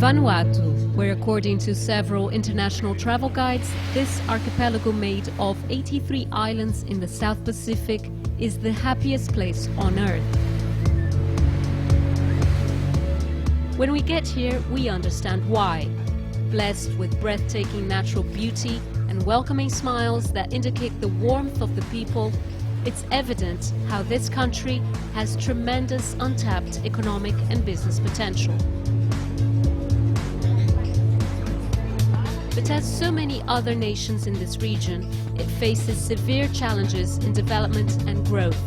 Vanuatu, where according to several international travel guides, this archipelago made of 83 islands in the South Pacific is the happiest place on Earth. When we get here, we understand why. Blessed with breathtaking natural beauty and welcoming smiles that indicate the warmth of the people, it's evident how this country has tremendous untapped economic and business potential. But as so many other nations in this region, it faces severe challenges in development and growth.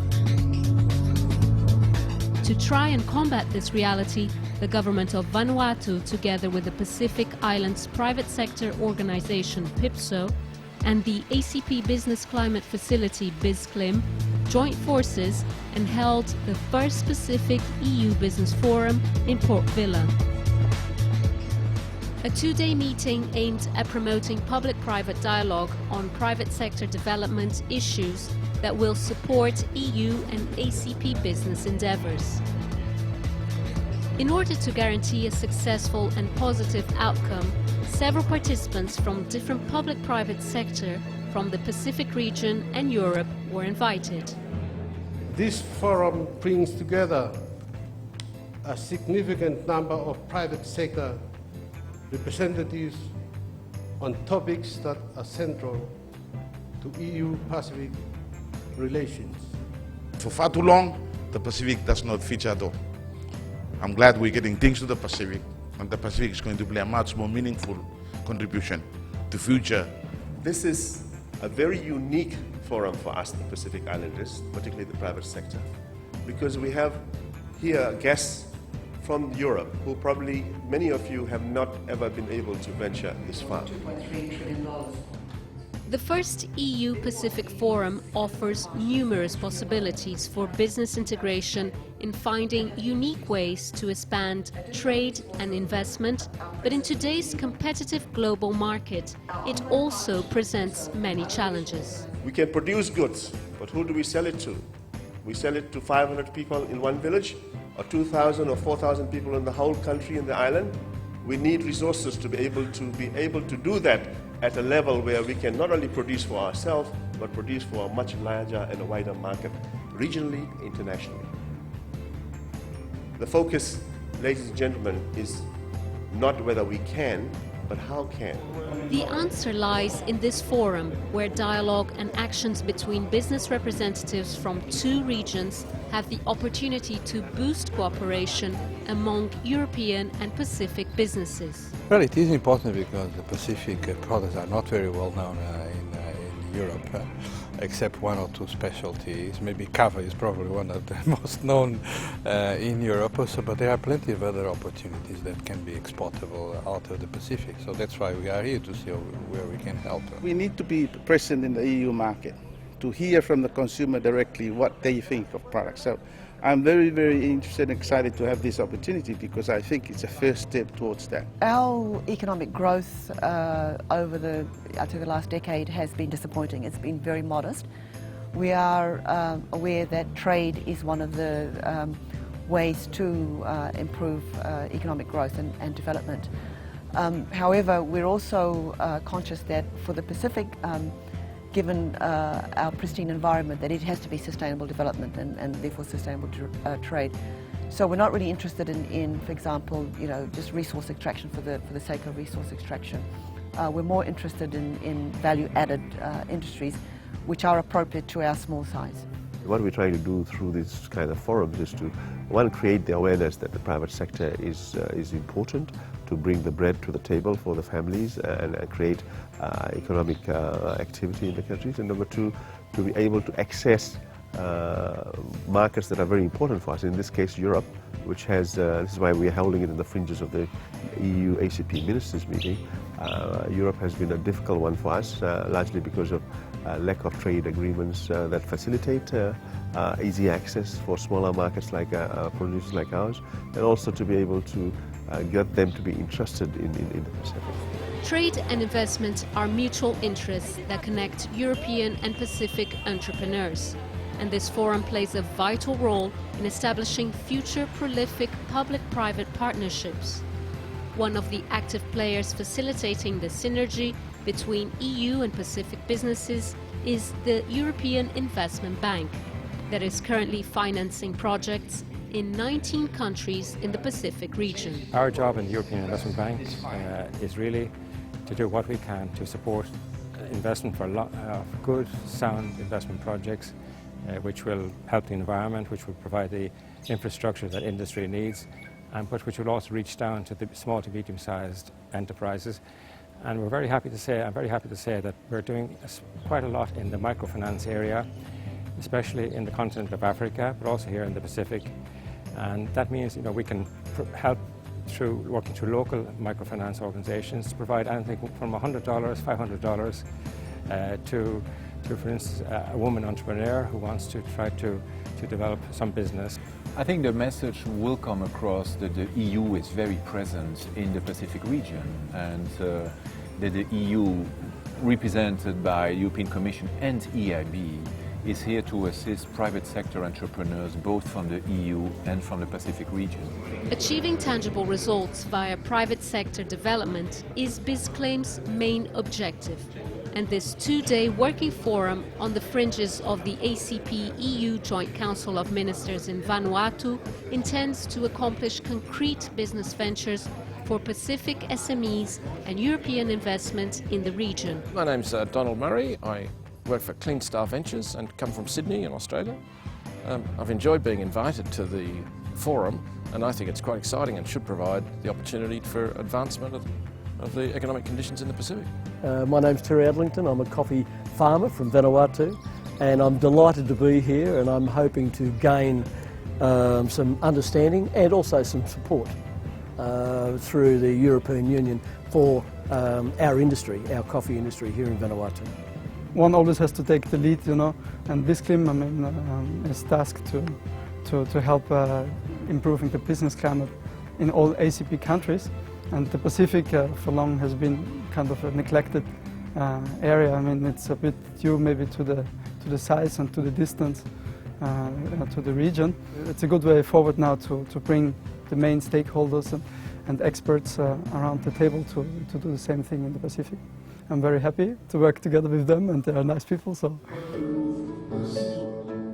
To try and combat this reality, the government of Vanuatu, together with the Pacific Islands Private Sector Organization PIPSO and the ACP Business Climate Facility BizClim, joined forces and held the first Pacific EU Business Forum in Port Vila. A two-day meeting aimed at promoting public-private dialogue on private sector development issues that will support EU and ACP business endeavors. In order to guarantee a successful and positive outcome, several participants from different public-private sector from the Pacific region and Europe were invited. This forum brings together a significant number of private sector representatives on topics that are central to EU-Pacific relations. For far too long, the Pacific does not feature at all. I'm glad we're getting things to the Pacific, and the Pacific is going to play a much more meaningful contribution to future. This is a very unique forum for us, the Pacific Islanders, particularly the private sector, because we have here guests from Europe who probably many of you have not ever been able to venture this far. $2.3 trillion. The first EU-Pacific Forum offers numerous possibilities for business integration in finding unique ways to expand trade and investment, but in today's competitive global market, it also presents many challenges. We can produce goods, but who do we sell it to? We sell it to 500 people in one village, or 2,000 or 4,000 people in the whole country in the island. We need resources to be able to do that at a level where we can not only produce for ourselves, but produce for a much larger and a wider market, regionally, internationally. The focus, ladies and gentlemen, is not whether we can, but how can. The answer lies in this forum, where dialogue and actions between business representatives from two regions have the opportunity to boost cooperation among European and Pacific businesses. Well, it is important because the Pacific products are not very well known in Europe, except one or two specialties. Maybe kava is probably one of the most known in Europe also, but there are plenty of other opportunities that can be exportable out of the Pacific. So that's why we are here, to see where we can help. We need to be present in the EU market to hear from the consumer directly what they think of products. So I'm very, very interested and excited to have this opportunity because I think it's a first step towards that. Our economic growth over the last decade has been disappointing. It's been very modest. We are aware that trade is one of the ways to improve economic growth and development. However, we're also conscious that for the Pacific, given our pristine environment, that it has to be sustainable development and therefore sustainable trade. So we're not really interested in, for example, just resource extraction for the sake of resource extraction. We're more interested in value-added industries which are appropriate to our small size. What we're trying to do through this kind of forums is to, one, create the awareness that the private sector is important to bring the bread to the table for the families and create economic activity in the countries. And number two, to be able to access markets that are very important for us, in this case Europe, which has, this is why we are holding it in the fringes of the EU-ACP ministers meeting. Europe has been a difficult one for us, largely because of lack of trade agreements that facilitate easy access for smaller markets like producers like ours, and also to be able to get them to be interested in the Pacific. Trade and investment are mutual interests that connect European and Pacific entrepreneurs. And this forum plays a vital role in establishing future prolific public-private partnerships. One of the active players facilitating the synergy between EU and Pacific businesses is the European Investment Bank, that is currently financing projects in 19 countries in the Pacific region. Our job in the European Investment Bank is really to do what we can to support investment for good, sound investment projects which will help the environment, which will provide the infrastructure that industry needs, but which will also reach down to the small to medium-sized enterprises. And I'm very happy to say that we're doing quite a lot in the microfinance area, especially in the continent of Africa, but also here in the Pacific. And that means, we can help through working through local microfinance organizations to provide anything from $100, $500 to, for instance, a woman entrepreneur who wants to try to develop some business. I think the message will come across that the EU is very present in the Pacific region, and that the EU, represented by European Commission and EIB, is here to assist private sector entrepreneurs both from the EU and from the Pacific region. Achieving tangible results via private sector development is BizClaim's main objective. And this two-day working forum on the fringes of the ACP-EU Joint Council of Ministers in Vanuatu intends to accomplish concrete business ventures for Pacific SMEs and European investment in the region. My name's Donald Murray. I work for Clean Star Ventures and come from Sydney in Australia. I've enjoyed being invited to the forum, and I think it's quite exciting and should provide the opportunity for advancement of the economic conditions in the Pacific. My name's Terry Adlington. I'm a coffee farmer from Vanuatu, and I'm delighted to be here, and I'm hoping to gain some understanding and also some support through the European Union for our industry, our coffee industry here in Vanuatu. One always has to take the lead, and BizClaim is tasked to help improving the business climate in all ACP countries. And the Pacific for long has been kind of a neglected area. It's a bit due maybe to the size and to the distance to the region. It's a good way forward now to bring the main stakeholders and experts around the table to do the same thing in the Pacific. I'm very happy to work together with them, and they are nice people. So.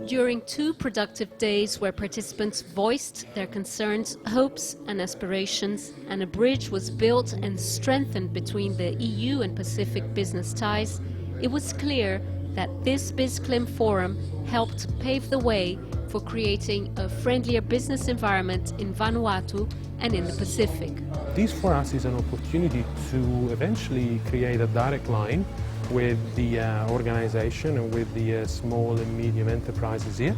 During 2 productive days where participants voiced their concerns, hopes and aspirations, and a bridge was built and strengthened between the EU and Pacific business ties, it was clear that this BizClaim forum helped pave the way for creating a friendlier business environment in Vanuatu and in the Pacific. This for us is an opportunity to eventually create a direct line with the organization and with the small and medium enterprises here.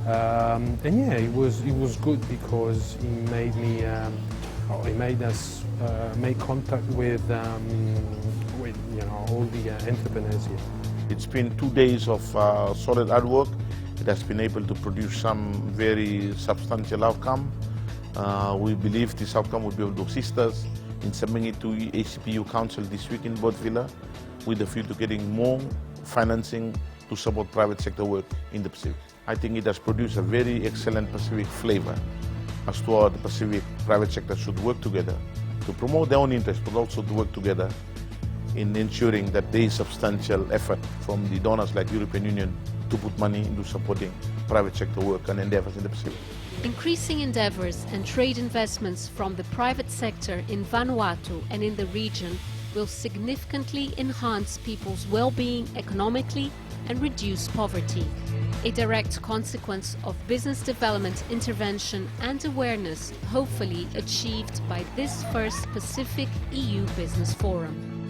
And yeah, it was good because it made us make contact with all the entrepreneurs here. It's been 2 days of solid hard work. It has been able to produce some very substantial outcome. We believe this outcome will be able to assist us in submitting it to ACPU Council this week in Vila, with a view to getting more financing to support private sector work in the Pacific. I think it has produced a very excellent Pacific flavor as to how the Pacific private sector should work together to promote their own interests, but also to work together in ensuring that there is substantial effort from the donors like the European Union to put money into supporting private sector work and endeavors in the Pacific. Increasing endeavors and trade investments from the private sector in Vanuatu and in the region will significantly enhance people's well-being economically and reduce poverty. A direct consequence of business development intervention and awareness hopefully achieved by this first Pacific EU Business Forum.